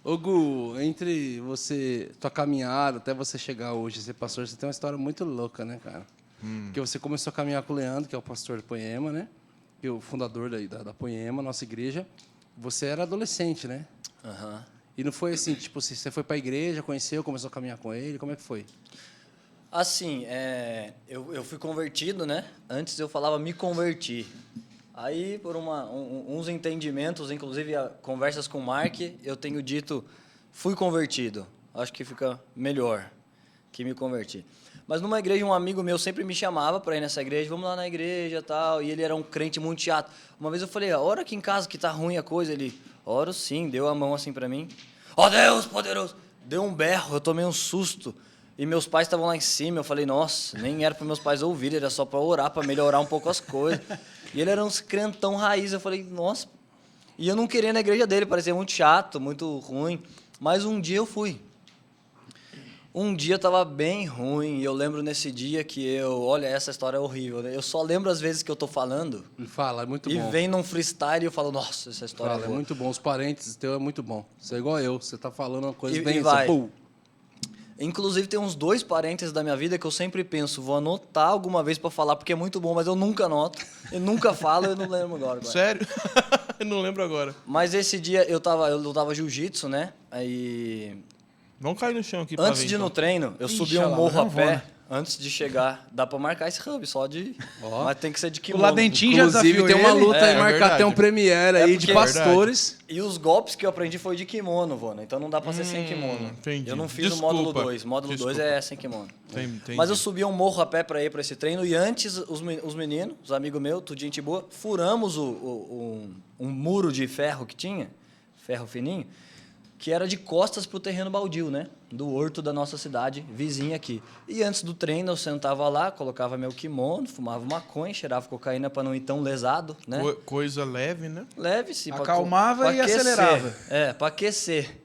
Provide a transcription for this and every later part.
Ô Gu, entre tua caminhada até você chegar hoje, ser pastor, você tem uma história muito louca, né, cara? Porque você começou a caminhar com o Leandro, que é o pastor de Poema, né? Que é o fundador da Poema, nossa igreja. Você era adolescente, né? Aham. E não foi assim, tipo, você foi para a igreja, conheceu, começou a caminhar com ele, como é que foi? Assim, eu fui convertido, né? Antes eu falava me converti. Aí, por uns entendimentos, inclusive conversas com o Mark, eu tenho dito fui convertido. Acho que fica melhor que me converti. Mas numa igreja, um amigo meu sempre me chamava para ir nessa igreja, vamos lá na igreja e tal, e ele era um crente muito chato. Uma vez eu falei, ora aqui em casa que tá ruim a coisa. Ele, oro sim, deu a mão assim para mim. Ó Deus poderoso! Deu um berro, eu tomei um susto. E meus pais estavam lá em cima, eu falei, nossa, nem era para meus pais ouvirem, era só para orar, para melhorar um pouco as coisas. E ele era um crentão raiz, eu falei, nossa. E eu não queria ir na igreja dele, parecia muito chato, muito ruim. Mas um dia eu fui. Um dia estava bem ruim, e eu lembro nesse dia que olha, essa história é horrível, né? Eu só lembro as vezes que eu tô falando. Ele fala, é muito e bom. E vem num freestyle e eu falo, nossa, essa história Fala, é boa. É muito bom, os parentes teu é muito bom. Você é igual eu, você tá falando uma coisa bem... E vai. Você, pum. Inclusive, tem uns 2 parênteses da minha vida que eu sempre penso, vou anotar alguma vez para falar, porque é muito bom, mas eu nunca anoto, eu nunca falo, eu não lembro agora. Sério? Eu não lembro agora. Mas esse dia eu lutava jiu-jitsu, né? Aí, Vamos cair no chão aqui pra antes ver, de ir então. no treino, eu Ixi, subi olha um lá, morro não a vou, pé, né? antes de chegar. Dá para marcar esse hub, só de... Ó. Mas tem que ser de O kimono. Ladentinho já Inclusive, desafiou tem uma ele. luta aí, É marcar verdade. até um premiere aí de porque- pastores. E os golpes que eu aprendi foi de kimono, Vona. Então não dá pra ser sem kimono. entendi. Eu não fiz Desculpa. o módulo 2. Módulo 2 Desculpa. é sem kimono. Entendi. Mas eu subi um morro a pé pra ir pra esse treino e antes os meninos, os amigos meus, tudo gente boa, furamos um muro de ferro que tinha, ferro fininho, que era de costas pro terreno baldio, né? Do horto da nossa cidade, vizinha aqui. E antes do treino eu sentava lá, colocava meu kimono, fumava maconha, cheirava cocaína pra não ir tão lesado, né? Coisa leve, né? Leve-se. Acalmava e acelerava. Pra aquecer.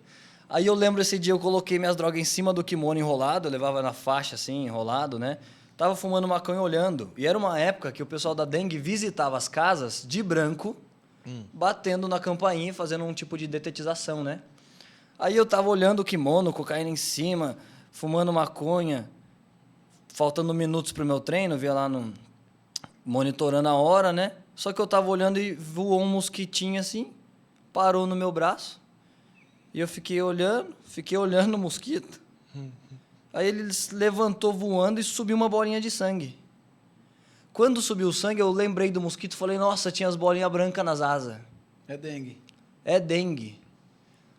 Aí eu lembro esse dia, eu coloquei minhas drogas em cima do kimono enrolado, eu levava na faixa assim, enrolado, né? Tava fumando maconha olhando. E era uma época que o pessoal da dengue visitava as casas de branco, batendo na campainha, fazendo um tipo de detetização, né? Aí eu tava olhando o kimono, cocaína em cima, fumando maconha, faltando minutos pro meu treino, via lá monitorando a hora, né? Só que eu tava olhando e voou um mosquitinho assim, parou no meu braço. E eu fiquei olhando o mosquito. Aí ele levantou voando e subiu uma bolinha de sangue. Quando subiu o sangue, eu lembrei do mosquito e falei, nossa, tinha as bolinhas brancas nas asas. É dengue. É dengue.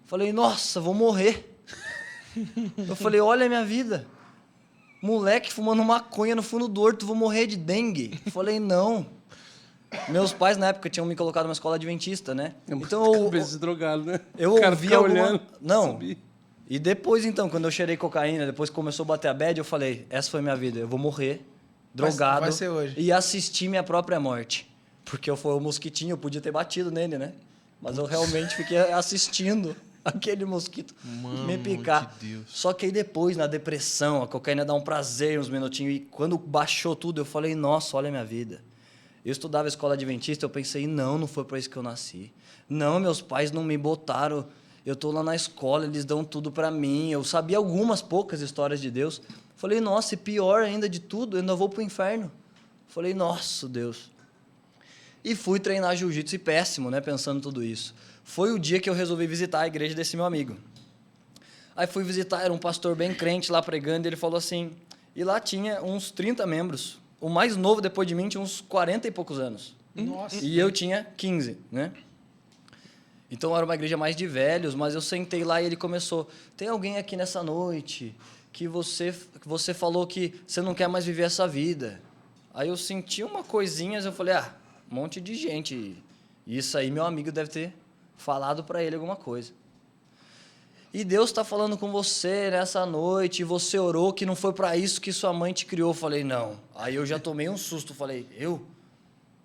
Falei, nossa, vou morrer. Eu falei, olha a minha vida. Moleque fumando maconha no fundo do horto, vou morrer de dengue. Falei, não. Meus pais, na época, tinham me colocado numa escola adventista, né? Então, Cabeça drogado, né? eu O cara ouvi fica alguma... olhando, Não. subir. E depois, então, quando eu cheirei cocaína, depois que começou a bater a bad, eu falei, essa foi minha vida, eu vou morrer, drogado, vai ser hoje. e assistir minha própria morte. Porque eu fui o mosquitinho, eu podia ter batido nele, né? Mas eu realmente fiquei assistindo aquele mosquito me picar. de Deus. Só que aí depois, na depressão, a cocaína dá um prazer uns minutinhos, e quando baixou tudo, eu falei, nossa, olha a minha vida. Eu estudava escola adventista, eu pensei, não foi para isso que eu nasci. Não, meus pais não me botaram, eu tô lá na escola, eles dão tudo para mim. Eu sabia algumas poucas histórias de Deus. Falei, nossa, e pior ainda de tudo, eu ainda vou pro inferno. Falei, nossa, Deus. E fui treinar jiu-jitsu e péssimo, né, pensando tudo isso. Foi o dia que eu resolvi visitar a igreja desse meu amigo. Aí fui visitar, era um pastor bem crente lá pregando, e ele falou assim, e lá tinha uns 30 membros. O mais novo depois de mim tinha uns 40 e poucos anos. Nossa. E eu tinha 15, né? Então era uma igreja mais de velhos, mas eu sentei lá e ele começou, tem alguém aqui nessa noite que você falou que você não quer mais viver essa vida. Aí eu senti uma coisinha, eu falei, um monte de gente. Isso aí meu amigo deve ter falado para ele alguma coisa. E Deus está falando com você nessa noite, e você orou que não foi para isso que sua mãe te criou. Eu falei, não. Aí eu já tomei um susto, falei, eu?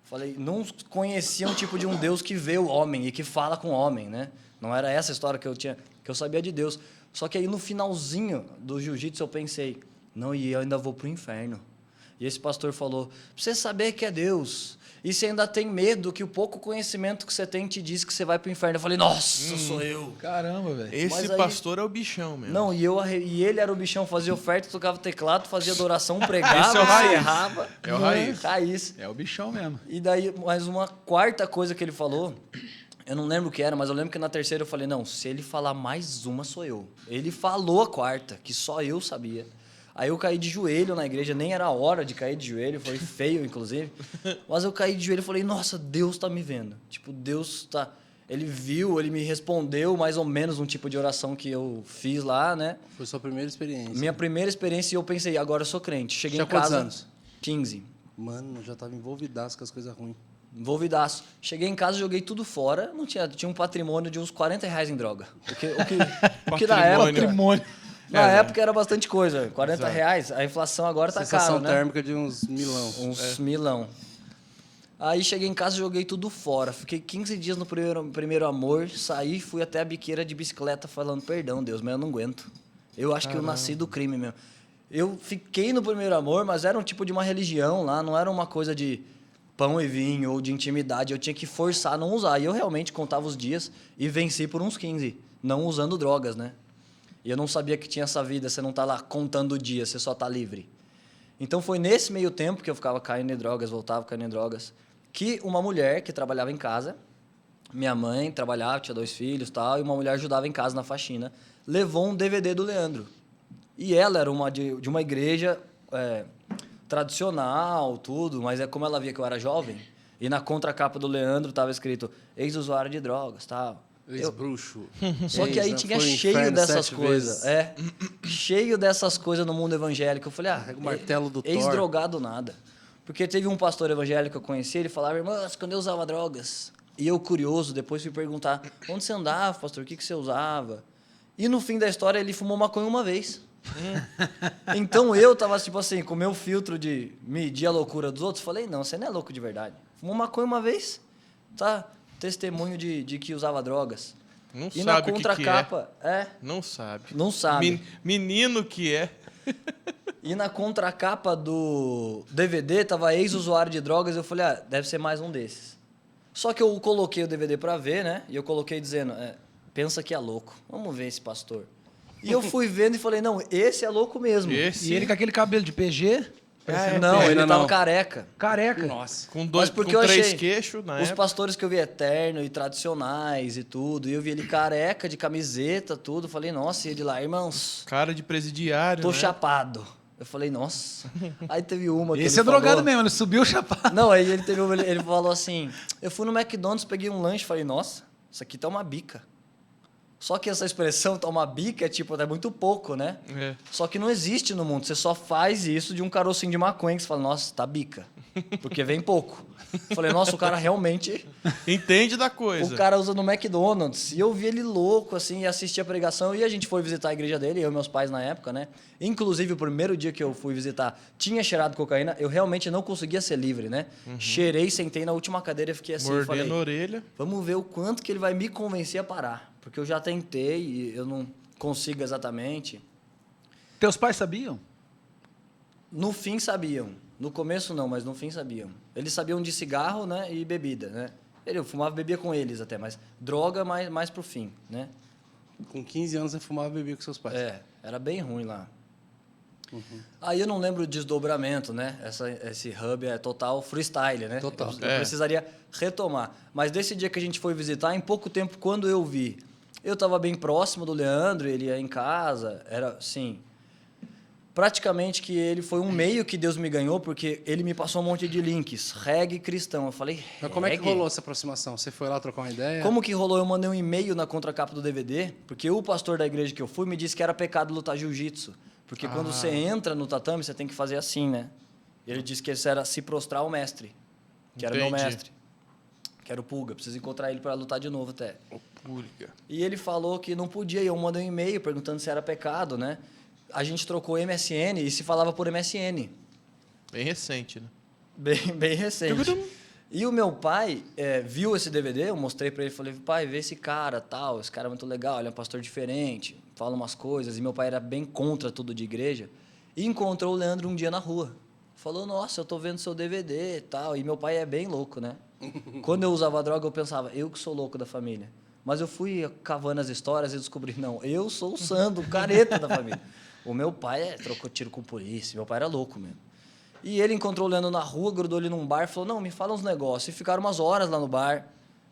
Falei, não conhecia um tipo de um Deus que vê o homem e que fala com o homem, né? Não era essa a história que eu sabia de Deus. Só que aí no finalzinho do jiu-jitsu eu pensei, não, e eu ainda vou pro inferno. E esse pastor falou, pra você saber que é Deus, E você ainda tem medo que o pouco conhecimento que você tem te diz que você vai pro inferno. Eu falei, nossa, sou eu. Caramba, velho. Esse Mas aí- pastor é o bichão mesmo. Não, e ele era o bichão, fazia oferta, tocava teclado, fazia adoração, pregava, Esse é o raiz. encerrava. É o raiz. Raiz. É o bichão mesmo. E daí, mais uma quarta coisa que ele falou, eu não lembro o que era, mas eu lembro que na terceira eu falei, não, se ele falar mais uma, sou eu. Ele falou a quarta, que só eu sabia. Aí eu caí de joelho na igreja, nem era a hora de cair de joelho, foi feio, inclusive. Mas eu caí de joelho e falei, nossa, Deus tá me vendo. Tipo, Deus tá... Ele viu, ele me respondeu mais ou menos um tipo de oração que eu fiz lá, né? Foi sua primeira experiência. Minha primeira experiência e eu pensei, agora eu sou crente. Cheguei Tinha em casa... quantos anos? 15. Mano, eu já tava envolvidaço com as coisas ruins. Envolvidaço. Cheguei em casa, joguei tudo fora. Não tinha um patrimônio de uns R$ 40 em droga. O que na época... Patrimônio. Na época era bastante coisa. R$ 40. A inflação agora tá Sensação caro, né? térmica de uns milão. Uns milão. Aí cheguei em casa, joguei tudo fora. Fiquei 15 dias no primeiro amor. Saí, fui até a biqueira de bicicleta falando, perdão, Deus, mas eu não aguento. Eu acho que eu nasci do crime mesmo. Eu fiquei no primeiro amor, mas era um tipo de uma religião lá. Não era uma coisa de pão e vinho ou de intimidade. Eu tinha que forçar a não usar. E eu realmente contava os dias e venci por uns 15. Não usando drogas, né? E eu não sabia que tinha essa vida. Você não tá lá contando o dia, você só tá livre. Então foi nesse meio tempo que eu ficava caindo em drogas, voltava caindo em drogas, que uma mulher que trabalhava em casa, minha mãe trabalhava, tinha 2 filhos e tal, e uma mulher ajudava em casa na faxina, levou um DVD do Leandro. E ela era de uma igreja tradicional, tudo, mas como ela via que eu era jovem, e na contracapa do Leandro estava escrito ex-usuário de drogas, tal. Ex-bruxo. Só que aí tinha cheio dessas coisas. Cheio dessas coisas no mundo evangélico. Eu falei, Pega o martelo do Thor. ex-drogado nada. Porque teve um pastor evangélico que eu conheci, ele falava, irmãs, quando eu usava drogas. E eu, curioso, depois fui perguntar, onde você andava, pastor? O que você usava? E no fim da história, ele fumou maconha uma vez. Então eu tava, tipo assim, com o meu filtro de medir a loucura dos outros, falei, não, você não é louco de verdade. Fumou maconha uma vez, tá? Testemunho de que usava drogas. Não E sabe na o que contracapa, que é. Não sabe. Não sabe. Menino que é. E na contracapa do DVD tava ex-usuário de drogas, eu falei, deve ser mais um desses. Só que eu coloquei o DVD pra ver, né? E eu coloquei dizendo, pensa que é louco, vamos ver esse pastor. E eu fui vendo e falei, não, esse é louco mesmo. Esse E ele com aquele cabelo de PG, Não, ele ainda tava não. careca. careca. Nossa. com Mas porque com eu 3 achei queixos na os época. pastores que eu vi eterno e tradicionais e tudo, e eu vi ele careca, de camiseta, tudo. Falei, nossa, e ele lá, irmãos, Cara de presidiário, tô né? chapado. Eu falei, nossa. Aí teve uma que Esse ele é drogado falou... mesmo, ele subiu o chapado. Não, aí ele teve ele falou assim, eu fui no McDonald's, peguei um lanche, falei, nossa, isso aqui tá uma bica. Só que essa expressão tá uma bica é muito pouco, né? É. Só que não existe no mundo. Você só faz isso de um carocinho de maconha que você fala, nossa, tá bica. Porque vem pouco. Eu falei, nossa, o cara realmente... Entende da coisa. O cara usa no McDonald's. E eu vi ele louco, assim, e assisti a pregação. E a gente foi visitar a igreja dele, eu e meus pais na época, né? Inclusive, o primeiro dia que eu fui visitar, tinha cheirado cocaína. Eu realmente não conseguia ser livre, né? Cheirei, sentei na última cadeira e fiquei assim. Mordendo Falei, a orelha. vamos ver o quanto que ele vai me convencer a parar. Porque eu já tentei e eu não consigo exatamente. Teus pais sabiam? No fim sabiam. No começo não, mas no fim sabiam. Eles sabiam de cigarro, né, e bebida, né? Eu fumava e bebia com eles até, mas droga mais pro fim, né? Com 15 anos você fumava e bebia com seus pais. Era bem ruim lá. Aí eu não lembro o desdobramento, né? Esse hub é total freestyle, né? Total. Eu precisaria retomar. Mas desse dia que a gente foi visitar, em pouco tempo, quando eu vi, eu estava bem próximo do Leandro, ele ia em casa, era assim... Praticamente que ele foi um meio que Deus me ganhou, porque ele me passou um monte de links, reggae cristão. Eu falei, Mas como é que reggae? rolou essa aproximação? Você foi lá trocar uma ideia? Como que rolou? Eu mandei um e-mail na contracapa do DVD, porque o pastor da igreja que eu fui me disse que era pecado lutar jiu-jitsu. Porque quando você entra no tatame, você tem que fazer assim, né? Ele disse que isso era se prostrar ao mestre, que era meu Entendi. mestre, que era o Pulga. Preciso encontrar ele para lutar de novo até. Pública. E ele falou que não podia, e eu mandei um e-mail perguntando se era pecado, né? A gente trocou MSN e se falava por MSN. Bem recente, né? Bem recente. E o meu pai viu esse DVD, eu mostrei para ele, falei, pai, vê esse cara, tal, esse cara é muito legal, ele é um pastor diferente, fala umas coisas. E meu pai era bem contra tudo de igreja. E encontrou o Leandro um dia na rua. falou, nossa, eu tô vendo seu DVD e tal. E meu pai é bem louco, né? Quando eu usava droga, eu pensava, eu que sou louco da família. Mas eu fui cavando as histórias e descobri, não, eu sou o Sandro, o careta da família. O meu pai trocou tiro com polícia, meu pai era louco mesmo. E ele encontrou o Leandro na rua, grudou ele num bar, falou, não, me fala uns negócios. E ficaram umas horas lá no bar,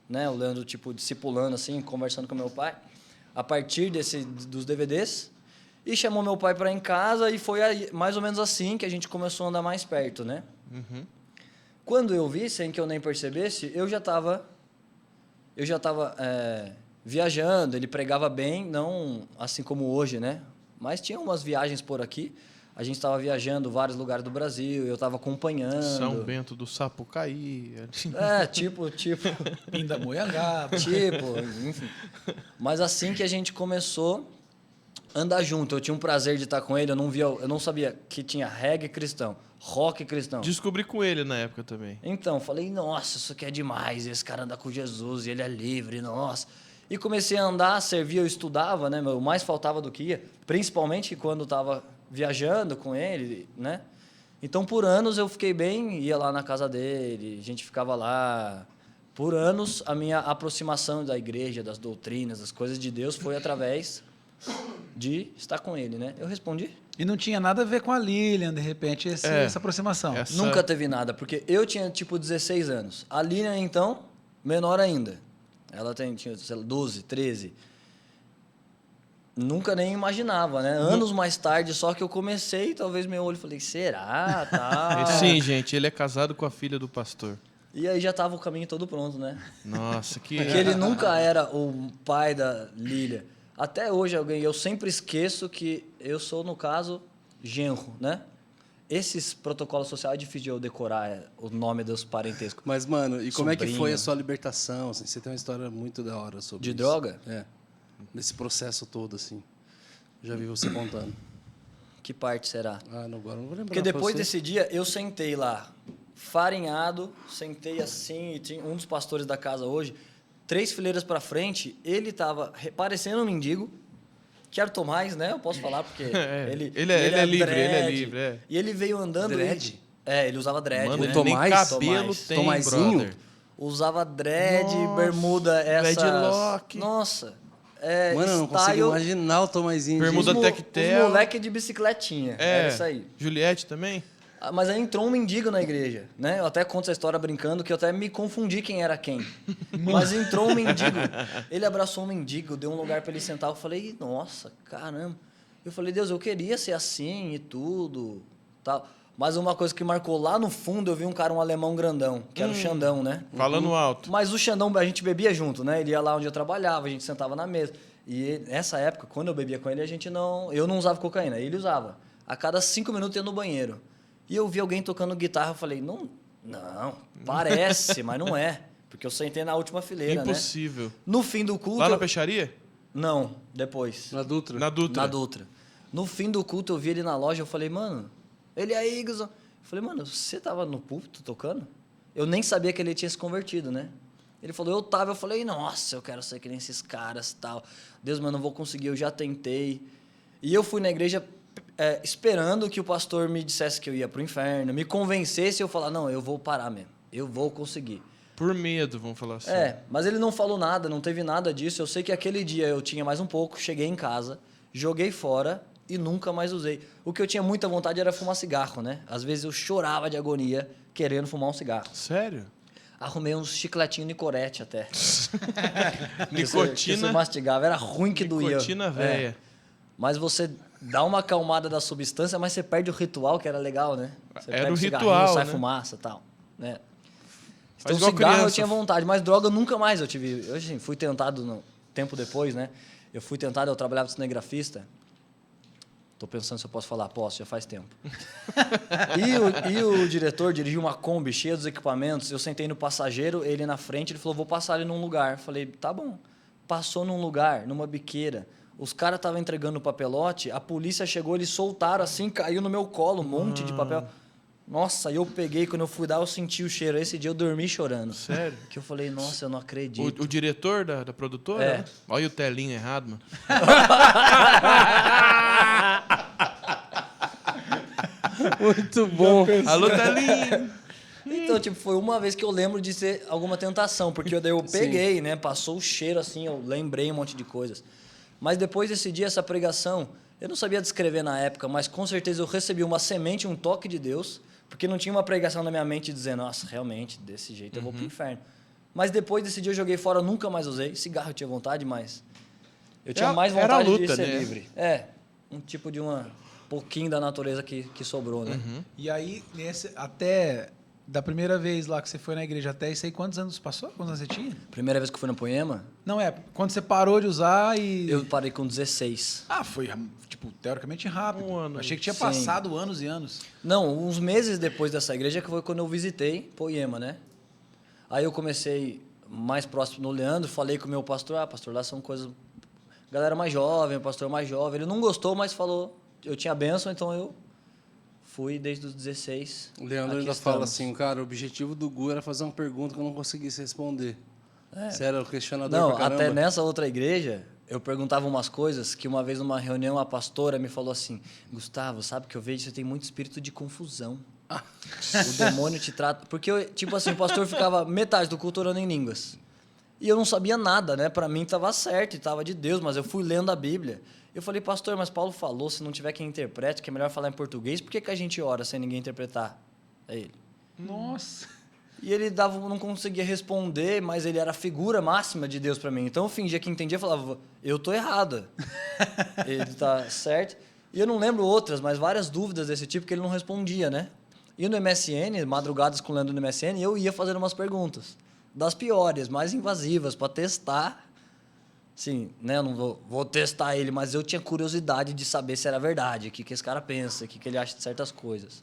né? O Leandro, tipo, discipulando, assim, conversando com meu pai, a partir dos DVDs. E chamou meu pai para ir em casa e foi aí, mais ou menos assim que a gente começou a andar mais perto, né? Uhum. Quando eu vi, sem que eu nem percebesse, eu já estava viajando, ele pregava bem, não assim como hoje, né? Mas tinha umas viagens por aqui, a gente estava viajando vários lugares do Brasil, eu estava acompanhando. São Bento do Sapucaí. Tipo... Pindamonhangaba. Enfim. Mas assim que a gente começou a andar junto, eu tinha um prazer de estar com ele, eu não sabia que tinha reggae cristão, rock cristão. Descobri com ele na época também. Então, falei, nossa, isso aqui é demais, esse cara anda com Jesus, e ele é livre, nossa. E comecei a andar, servia, eu estudava, né? Eu mais faltava do que ia, principalmente quando estava viajando com ele, né? Então, por anos eu fiquei bem, ia lá na casa dele, a gente ficava lá. Por anos, a minha aproximação da igreja, das doutrinas, das coisas de Deus foi através de estar com ele, né? Eu respondi. E não tinha nada a ver com a Lilian, de repente, essa aproximação. Nunca teve nada, porque eu tinha, tipo, 16 anos. A Lilian, então, menor ainda. Ela tinha, sei lá, 12, 13. Nunca nem imaginava, né? Anos mais tarde, só que eu comecei, talvez meu olho, falei, será? Tá. Sim, gente, ele é casado com a filha do pastor. E aí já tava o caminho todo pronto, né? Nossa, que... Porque ele nunca era o pai da Lilian. Até hoje eu sempre esqueço que eu sou, no caso, genro, né? Esses protocolos sociais é difícil de eu decorar o nome dos parentescos. Mas, mano, e como é que foi Sobrinho. a sua libertação? Assim, você tem uma história muito da hora sobre De isso. droga? É. Nesse processo todo, assim. Já vi você contando. Que parte será? Ah, não, agora não vou lembrar. Porque pra depois você. desse dia, eu sentei lá, farinhado, sentei assim, e tinha um dos pastores da casa hoje, 3 fileiras para frente, ele estava parecendo um mendigo, que era o Tomás, né? Eu posso falar, porque ele é livre, dread, ele é livre, é. E ele veio andando... Dread? Ele usava dread, Mano, né? o nem Tomás? cabelo tem, Tomazinho? brother. Usava dread, Nossa, bermuda, essas... dreadlock. Nossa, Mano, eu não consigo style... imaginar o Tomazinho. Bermuda gente. tectel. Os moleque de bicicletinha, era isso aí. Juliette também? Ah, mas aí entrou um mendigo na igreja, né? Eu até conto essa história brincando, que eu até me confundi quem era quem. Mas entrou um mendigo, ele abraçou um mendigo, deu um lugar para ele sentar. Eu falei, nossa, caramba. Eu falei, Deus, eu queria ser assim e tudo, tal. Mas uma coisa que marcou lá no fundo, eu vi um alemão grandão, que era o Xandão, né? Falando alto. Mas o Xandão, a gente bebia junto, né? Ele ia lá onde eu trabalhava, a gente sentava na mesa. E nessa época, quando eu bebia com ele, eu não usava cocaína, ele usava. A cada 5 minutos eu ia no banheiro. E eu vi alguém tocando guitarra, eu falei, não, parece, mas não é. Porque eu sentei na última fileira, Impossível. né? No fim do culto... Lá na peixaria? Não, depois. Na Dutra? Na Dutra. Na Dutra. No fim do culto, eu vi ele na loja, eu falei, mano, ele aí, Igor. Eu falei, mano, você tava no púlpito tocando? Eu nem sabia que ele tinha se convertido, né? Ele falou, eu tava. Eu falei, nossa, eu quero ser que nem esses caras, tal. Deus, mas não vou conseguir, eu já tentei. E eu fui na igreja esperando que o pastor me dissesse que eu ia pro inferno, me convencesse, eu falar, não, eu vou parar mesmo, eu vou conseguir. Por medo, vamos falar assim. Mas ele não falou nada, não teve nada disso. Eu sei que aquele dia eu tinha mais um pouco, cheguei em casa, joguei fora e nunca mais usei. O que eu tinha muita vontade era fumar cigarro, né? Às vezes eu chorava de agonia querendo fumar um cigarro. Sério? Arrumei uns chicletinhos Nicorette até. Que Nicotina. você mastigava, era ruim que doía. Nicotina velha. Mas você dá uma acalmada da substância, mas você perde o ritual, que era legal, né? Você Era pega o cigarrinho, ritual, sai né? fumaça e tal, né? Faz Então, igual cigarro eu criança. tinha vontade, mas droga nunca mais eu tive. Eu assim, fui tentado, tempo depois, né? Eu trabalhava de cinegrafista. Tô pensando se eu posso falar. Posso, já faz tempo. E o diretor dirigiu uma Kombi cheia dos equipamentos. Eu sentei no passageiro, ele na frente, ele falou, vou passar ele num lugar. Falei, tá bom. Passou num lugar, numa biqueira. Os caras estavam entregando o papelote, a polícia chegou, eles soltaram assim, caiu no meu colo, um monte de papel. Nossa, eu peguei, quando eu fui dar, eu senti o cheiro. Esse dia eu dormi chorando. Sério? Que eu falei, nossa, eu não acredito. O diretor da produtora? É. Né? Olha o telinho errado, mano. Muito bom. Alô, Telinho! Então, tipo, foi uma vez que eu lembro de ser alguma tentação, porque daí eu peguei, né? Passou o cheiro assim, eu lembrei um monte de coisas. Mas depois desse dia, essa pregação, eu não sabia descrever na época, mas com certeza eu recebi uma semente, um toque de Deus, porque não tinha uma pregação na minha mente dizendo, nossa, realmente, desse jeito eu vou pro inferno. Mas depois desse dia eu joguei fora, nunca mais usei. Cigarro eu tinha vontade, mas eu tinha mais Era vontade luta, de ser né? livre. Um tipo de pouquinho da natureza que sobrou, né? E aí, até da primeira vez lá que você foi na igreja até isso aí, quantos anos passou? Quantos anos você tinha? Primeira vez que eu fui no Poema, Não, quando você parou de usar eu parei com 16. Ah, foi, tipo, teoricamente rápido. Um ano. Achei que tinha Sim. passado anos e anos. Não, uns meses depois dessa igreja que foi quando eu visitei Poema, né? Aí eu comecei mais próximo no Leandro, falei com o meu pastor, pastor, lá são coisas... Galera mais jovem, o pastor mais jovem. Ele não gostou, mas falou, eu tinha bênção, então eu fui desde os 16. O Leandro Aqui ainda estamos. fala assim, cara, o objetivo do Gu era fazer uma pergunta que eu não conseguisse responder. Você era o questionador Não, pra caramba. até nessa outra igreja, eu perguntava umas coisas que uma vez numa reunião a pastora me falou assim, Gustavo, sabe que eu vejo que você tem muito espírito de confusão. O demônio te trata... Porque, tipo assim, o pastor ficava metade do culto orando em línguas. E eu não sabia nada, né? Pra mim tava certo e tava de Deus, mas eu fui lendo a Bíblia. Eu falei, pastor, mas Paulo falou, se não tiver quem interprete, que é melhor falar em português, por que a gente ora sem ninguém interpretar? É ele. Nossa. E ele não conseguia responder, mas ele era a figura máxima de Deus pra mim. Então eu fingia que entendia e falava, eu tô errada. Ele tá certo. E eu não lembro outras, mas várias dúvidas desse tipo que ele não respondia, né? E no MSN, madrugadas com o Leandro no MSN, eu ia fazendo umas perguntas. Das piores, mais invasivas, para testar. Sim, né? Eu não vou testar ele, mas eu tinha curiosidade de saber se era verdade, o que esse cara pensa, o que ele acha de certas coisas.